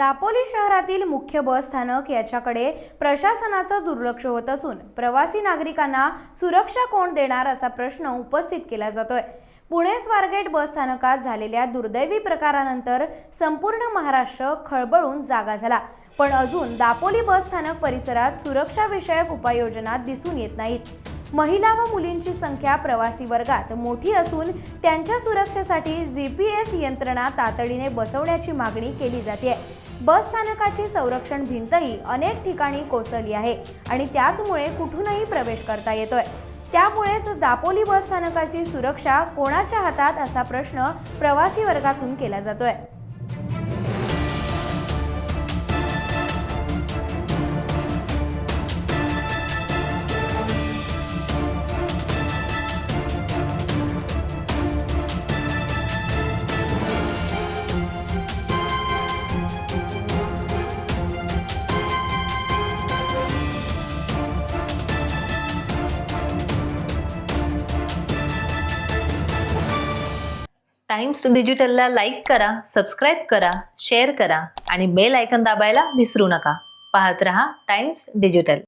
दापोली शहरातील मुख्य बस स्थानक याच्याकडे प्रशासनाचं दुर्लक्ष होत असून प्रवासी नागरिकांना सुरक्षा कोण देणार असा प्रश्न उपस्थित केला जातोय। पुणे स्वारगेट बस स्थानकात झालेल्या दुर्दैवी प्रकारानंतर संपूर्ण महाराष्ट्र खळबळून जागा झाला, पण अजून दापोली बस स्थानक परिसरात सुरक्षा विषयक उपाययोजना दिसून येत नाहीत। महिला व मुलींची संख्या प्रवासी वर्गात मोठी असून त्यांच्या सुरक्षेसाठी GPS यंत्रणा तातडीने बसवण्याची मागणी केली जाते। बस स्थानकाची संरक्षण भिंतही अनेक ठिकाणी कोसळली आहे आणि त्याचमुळे कुठूनही प्रवेश करता येतोय। त्यामुळेच दापोली बस स्थानकाची सुरक्षा कोणाच्या हातात असा प्रश्न प्रवासी वर्गातून केला जातोय। टाइम्स डिजिटलला लाईक करा, सबस्क्राईब करा, शेअर करा आणि बेल आयकॉन दाबायला विसरू नका। पाहत रहा टाइम्स डिजिटल।